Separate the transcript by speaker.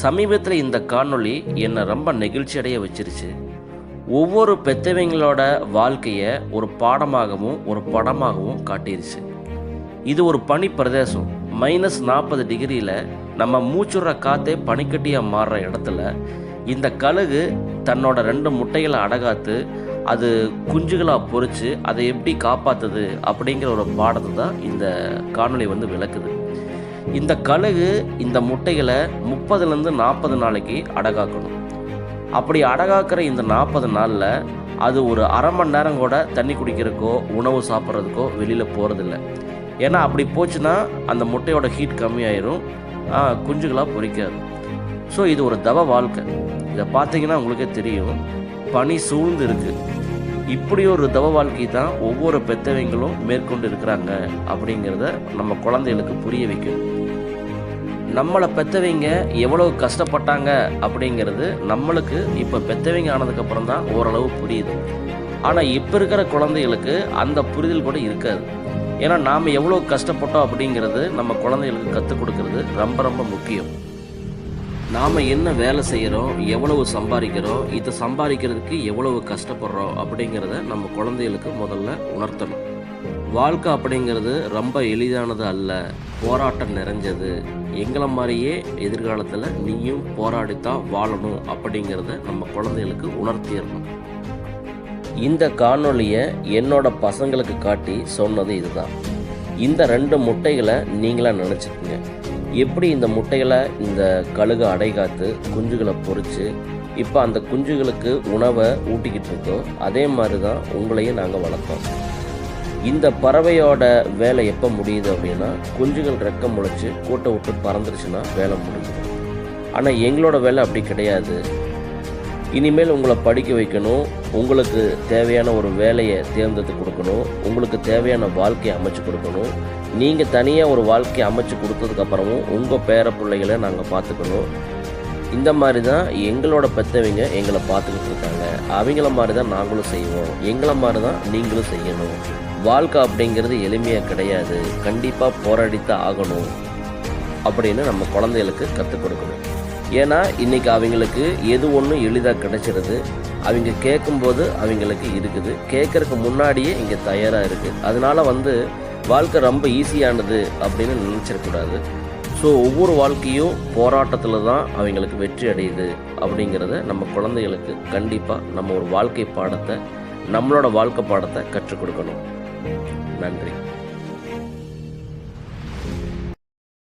Speaker 1: சமீபத்தில் இந்த காணொளி என்னை ரொம்ப நெகிழ்ச்சி அடைய வச்சிருச்சு. ஒவ்வொரு பெத்தவங்களோட வாழ்க்கையை ஒரு பாடமாகவும் ஒரு படமாகவும் காட்டிருச்சு. இது ஒரு பனி பிரதேசம். -40 நம்ம மூச்சுற காற்றே பனிக்கட்டியாக மாறுற இடத்துல இந்த கழுகு தன்னோட 2 முட்டைகளை அடகாத்து அது குஞ்சுகளாக பொறிச்சு அதை எப்படி காப்பாற்றுது அப்படிங்கிற ஒரு பாடத்தை தான் இந்த காணொளி விளக்குது. இந்த கழுகு இந்த முட்டைகளை 30லேருந்து 40 நாளைக்கு அடகாக்கணும். அப்படி அடகாக்கிற இந்த 40 நாளில் அது ஒரு அரை மணி நேரம் கூட தண்ணி குடிக்கிறதுக்கோ உணவு சாப்பிட்றதுக்கோ வெளியில் போகிறதில்ல. ஏன்னா அப்படி போச்சுன்னா அந்த முட்டையோட ஹீட் கம்மியாயிரும், குஞ்சுகளாக பொரிக்காது. ஸோ இது ஒரு தவ வாழ்க்கை. இதை பார்த்தீங்கன்னா உங்களுக்கே தெரியும், பனி சூழ்ந்து இருக்குது. இப்படி ஒரு தவ வாழ்க்கை தான் ஒவ்வொரு பெத்தவங்களும் மேற்கொண்டு இருக்கிறாங்க அப்படிங்கிறத நம்ம குழந்தைகளுக்கு புரிய வைக்கணும். நம்மளை பெற்றவங்க எவ்வளவு கஷ்டப்பட்டாங்க அப்படிங்கிறது நம்மளுக்கு இப்போ பெற்றவங்க ஆனதுக்கப்புறம் தான் ஓரளவு புரியுது. ஆனால் இப்போ இருக்கிற குழந்தைகளுக்கு அந்த புரிதல் கூட இருக்காது. ஏன்னா நாம் எவ்வளோ கஷ்டப்பட்டோம் அப்படிங்கிறது நம்ம குழந்தைகளுக்கு கற்றுக் கொடுக்கறது ரொம்ப ரொம்ப முக்கியம். நாம் என்ன வேலை செய்கிறோம், எவ்வளவு சம்பாதிக்கிறோம், இதை சம்பாதிக்கிறதுக்கு எவ்வளவு கஷ்டப்படுறோம் அப்படிங்கிறத நம்ம குழந்தைகளுக்கு முதல்ல உணர்த்தணும். வாழ்க்கை அப்படிங்கிறது ரொம்ப எளிதானது அல்ல, போராட்டம் நிறைஞ்சது. எங்களை மாதிரியே எதிர்காலத்தில் நீயும் போராடித்தான் வாழணும் அப்படிங்கிறத நம்ம குழந்தைகளுக்கு உணர்த்திடணும். இந்த காணொளியை என்னோட பசங்களுக்கு காட்டி சொன்னது இதுதான். இந்த 2 முட்டைகளை நீங்களாக நினச்சிக்கோங்க. எப்படி இந்த முட்டைகளை இந்த கழுகு அடைகாத்து குஞ்சுகளை பொறிச்சு இப்போ அந்த குஞ்சுகளுக்கு உணவை ஊட்டிக்கிட்டு இருக்கோம், அதே மாதிரி தான் உங்களையும் நாங்கள் வளர்த்தோம். இந்த பறவையோட வேலை எப்போ முடியுது அப்படின்னா, குஞ்சுகள் ரெக்க முளைச்சி கூட்டை விட்டு பறந்துருச்சுன்னா வேலை முடிஞ்சுது. ஆனால் எங்களோட வேலை அப்படி கிடையாது. இனிமேல் உங்களை படிக்க வைக்கணும், உங்களுக்கு தேவையான ஒரு வேலையை தேர்ந்தெடுத்து கொடுக்கணும், உங்களுக்கு தேவையான வாழ்க்கையை அமைச்சு கொடுக்கணும். நீங்கள் தனியாக ஒரு வாழ்க்கையை அமைச்சு கொடுத்ததுக்கப்புறமும் உங்கள் பேர பிள்ளைகளை நாங்கள் பார்த்துக்கணும். இந்த மாதிரி தான் எங்களோட பெற்றவங்க எங்களை பார்த்துக்கிட்டு இருக்காங்க. அவங்கள மாதிரி தான் நாங்களும் செய்வோம், எங்களை மாதிரி தான் நீங்களும் செய்யணும். வாழ்க்கை அப்படிங்கிறது எளிமையாக கிடையாது, கண்டிப்பாக போராடித்தான் ஆகணும் அப்படின்னு நம்ம குழந்தைகளுக்கு கற்றுக் கொடுக்கணும். ஏன்னா இன்றைக்கி அவங்களுக்கு எது ஒன்றும் எளிதாக கிடைச்சிருது. அவங்க கேட்கும்போது அவங்களுக்கு இருக்குது, கேட்குறதுக்கு முன்னாடியே இங்கே தயாராக இருக்குது. அதனால் வாழ்க்கை ரொம்ப ஈஸியானது அப்படின்னு நினச்சிடக்கூடாது. ஸோ ஒவ்வொரு வாழ்க்கையும் போராட்டத்தில் தான் அவங்களுக்கு வெற்றி அடையுது அப்படிங்கிறத நம்ம குழந்தைகளுக்கு கண்டிப்பாக நம்ம ஒரு வாழ்க்கை பாடத்தை, நம்மளோட வாழ்க்கை பாடத்தை கற்றுக் கொடுக்கணும். நன்றி.